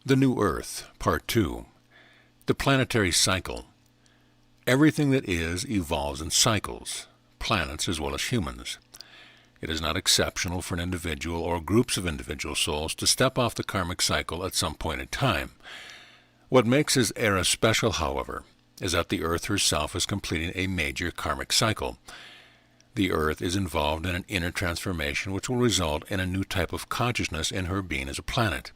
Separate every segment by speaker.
Speaker 1: The New Earth, Part 2. The Planetary Cycle. Everything that is evolves in cycles, planets as well as humans. It is not exceptional for an individual or groups of individual souls to step off the karmic cycle at some point in time. What makes his era special, however, is that the Earth herself is completing a major karmic cycle. The Earth is involved in an inner transformation which will result in a new type of consciousness in her being as a planet.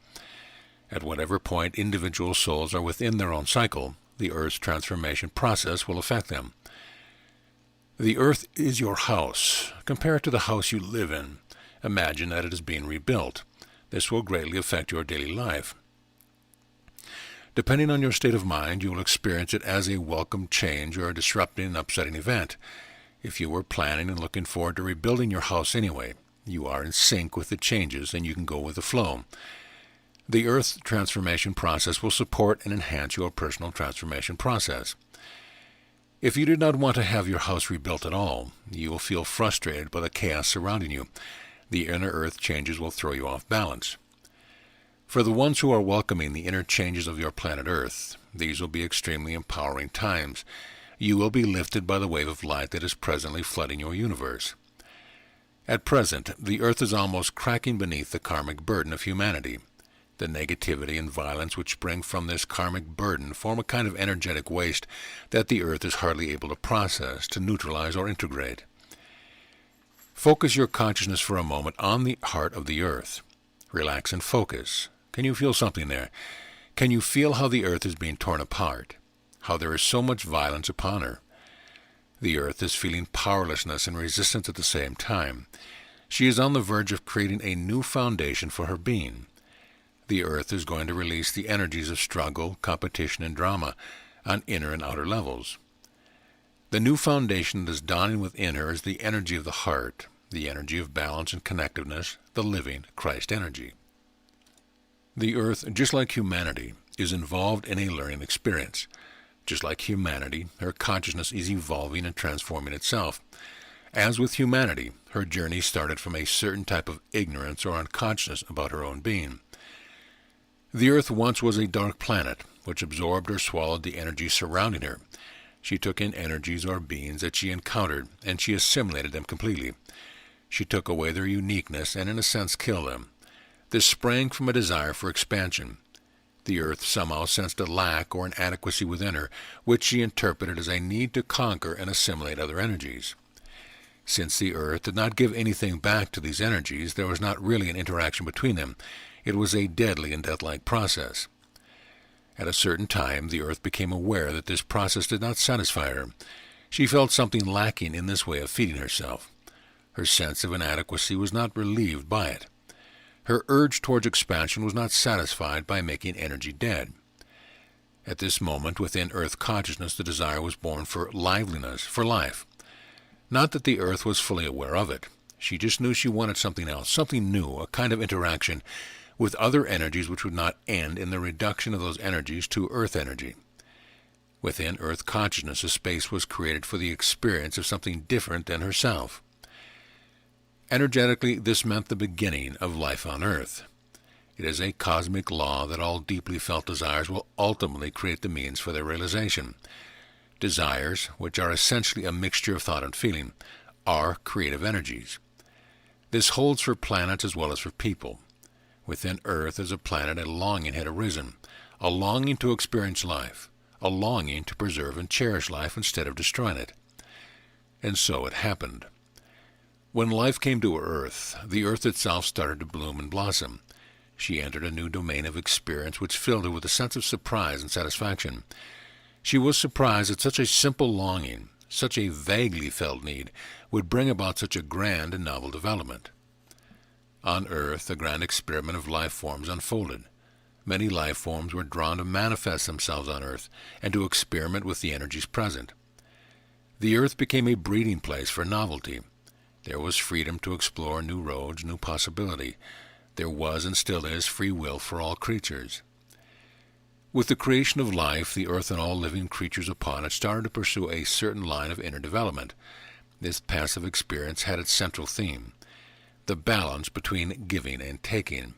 Speaker 1: At whatever point individual souls are within their own cycle, the Earth's transformation process will affect them. The Earth is your house. Compare it to the house you live in. Imagine that it is being rebuilt. This will greatly affect your daily life. Depending on your state of mind, you will experience it as a welcome change or a disrupting and upsetting event. If you were planning and looking forward to rebuilding your house anyway, you are in sync with the changes and you can go with the flow. The Earth transformation process will support and enhance your personal transformation process. If you do not want to have your house rebuilt at all, you will feel frustrated by the chaos surrounding you. The inner Earth changes will throw you off balance. For the ones who are welcoming the inner changes of your planet Earth, these will be extremely empowering times. You will be lifted by the wave of light that is presently flooding your universe. At present, the Earth is almost cracking beneath the karmic burden of humanity. The negativity and violence which spring from this karmic burden form a kind of energetic waste that the Earth is hardly able to process, to neutralize, or integrate. Focus your consciousness for a moment on the heart of the Earth. Relax and focus. Can you feel something there? Can you feel how the Earth is being torn apart? How there is so much violence upon her? The Earth is feeling powerlessness and resistance at the same time. She is on the verge of creating a new foundation for her being. The Earth is going to release the energies of struggle, competition, and drama on inner and outer levels. The new foundation that is dawning within her is the energy of the heart, the energy of balance and connectiveness, the living Christ energy. The Earth, just like humanity, is involved in a learning experience. Just like humanity, her consciousness is evolving and transforming itself. As with humanity, her journey started from a certain type of ignorance or unconsciousness about her own being. The Earth once was a dark planet, which absorbed or swallowed the energy surrounding her. She took in energies or beings that she encountered, and she assimilated them completely. She took away their uniqueness and in a sense killed them. This sprang from a desire for expansion. The Earth somehow sensed a lack or inadequacy within her, which she interpreted as a need to conquer and assimilate other energies. Since the Earth did not give anything back to these energies, there was not really an interaction between them. It was a deadly and death-like process. At a certain time, the Earth became aware that this process did not satisfy her. She felt something lacking in this way of feeding herself. Her sense of inadequacy was not relieved by it. Her urge towards expansion was not satisfied by making energy dead. At this moment, within Earth consciousness, the desire was born for liveliness, for life. Not that the Earth was fully aware of it. She just knew she wanted something else, something new, a kind of interaction with other energies which would not end in the reduction of those energies to Earth energy. Within Earth consciousness, a space was created for the experience of something different than herself. Energetically, this meant the beginning of life on Earth. It is a cosmic law that all deeply felt desires will ultimately create the means for their realization. Desires, which are essentially a mixture of thought and feeling, are creative energies. This holds for planets as well as for people. Within Earth as a planet, a longing had arisen, a longing to experience life, a longing to preserve and cherish life instead of destroying it. And so it happened. When life came to Earth, the Earth itself started to bloom and blossom. She entered a new domain of experience which filled her with a sense of surprise and satisfaction. She was surprised that such a simple longing, such a vaguely felt need, would bring about such a grand and novel development. On Earth, the grand experiment of life forms unfolded. Many life forms were drawn to manifest themselves on Earth and to experiment with the energies present. The Earth became a breeding place for novelty. There was freedom to explore new roads, new possibility. There was and still is free will for all creatures. With the creation of life, the Earth and all living creatures upon it started to pursue a certain line of inner development. This passive experience had its central theme, the balance between giving and taking.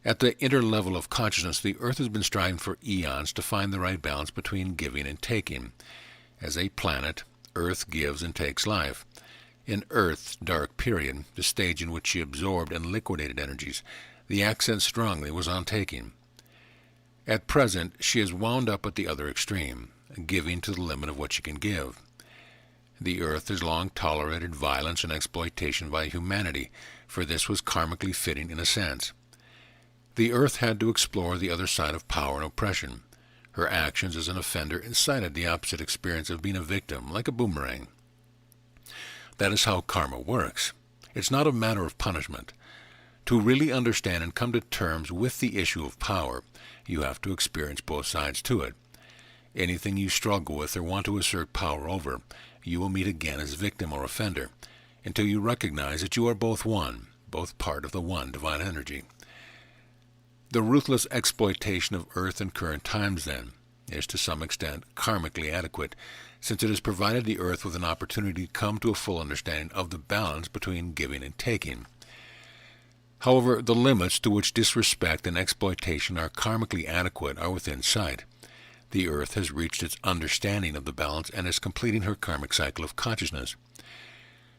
Speaker 1: At the inner level of consciousness, the Earth has been striving for eons to find the right balance between giving and taking. As a planet, Earth gives and takes life. In Earth's dark period, the stage in which she absorbed and liquidated energies, the accent strongly was on taking. At present, she is wound up at the other extreme, giving to the limit of what she can give. The Earth has long tolerated violence and exploitation by humanity, for this was karmically fitting in a sense. The Earth had to explore the other side of power and oppression. Her actions as an offender incited the opposite experience of being a victim, like a boomerang. That is how karma works. It's not a matter of punishment. To really understand and come to terms with the issue of power, you have to experience both sides to it. Anything you struggle with or want to assert power over, you will meet again as victim or offender, until you recognize that you are both one, both part of the one divine energy. The ruthless exploitation of Earth in current times, then, is to some extent karmically adequate, since it has provided the Earth with an opportunity to come to a full understanding of the balance between giving and taking. However, the limits to which disrespect and exploitation are karmically adequate are within sight. The Earth has reached its understanding of the balance and is completing her karmic cycle of consciousness.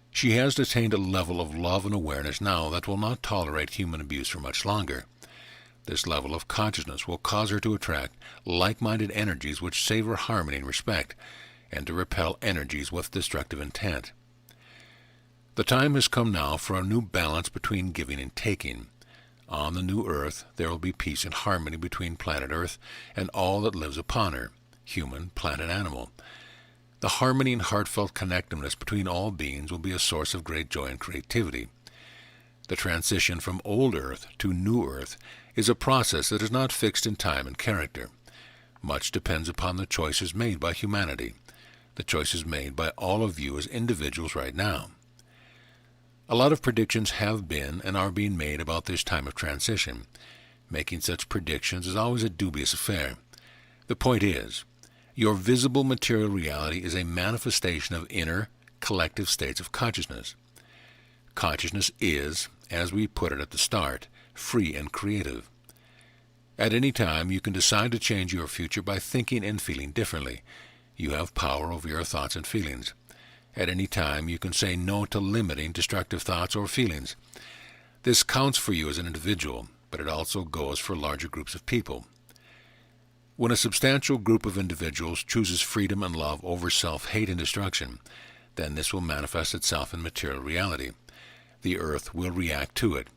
Speaker 1: She has attained a level of love and awareness now that will not tolerate human abuse for much longer. This level of consciousness will cause her to attract like-minded energies which savor harmony and respect, and to repel energies with destructive intent. The time has come now for a new balance between giving and taking. On the new Earth there will be peace and harmony between planet Earth and all that lives upon her, human, plant, and animal. The harmony and heartfelt connectedness between all beings will be a source of great joy and creativity. The transition from old Earth to new Earth is a process that is not fixed in time and character. Much depends upon the choices made by humanity, the choices made by all of you as individuals right now. A lot of predictions have been and are being made about this time of transition. Making such predictions is always a dubious affair. The point is, your visible material reality is a manifestation of inner, collective states of consciousness. Consciousness is, as we put it at the start, free and creative. At any time, you can decide to change your future by thinking and feeling differently. You have power over your thoughts and feelings. At any time, you can say no to limiting destructive thoughts or feelings. This counts for you as an individual, but it also goes for larger groups of people. When a substantial group of individuals chooses freedom and love over self-hate and destruction, then this will manifest itself in material reality. The Earth will react to it.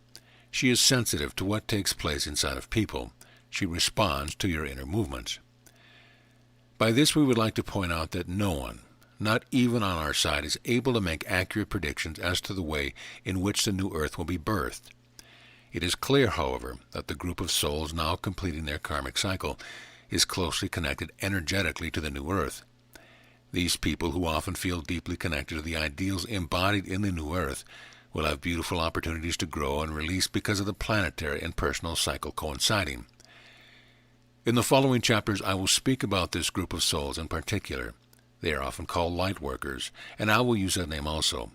Speaker 1: She is sensitive to what takes place inside of people. She responds to your inner movements. By this we would like to point out that no one, not even on our side, is able to make accurate predictions as to the way in which the new Earth will be birthed. It is clear, however, that the group of souls now completing their karmic cycle is closely connected energetically to the new Earth. These people, who often feel deeply connected to the ideals embodied in the new Earth, will have beautiful opportunities to grow and release because of the planetary and personal cycle coinciding. In the following chapters I will speak about this group of souls in particular. They are often called light workers, and I will use that name also.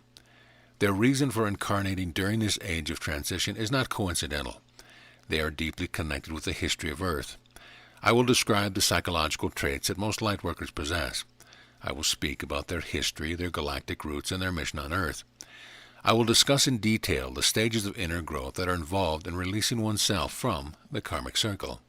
Speaker 1: Their reason for incarnating during this age of transition is not coincidental. They are deeply connected with the history of Earth. I will describe the psychological traits that most light workers possess. I will speak about their history, their galactic roots, and their mission on Earth. I will discuss in detail the stages of inner growth that are involved in releasing oneself from the karmic circle.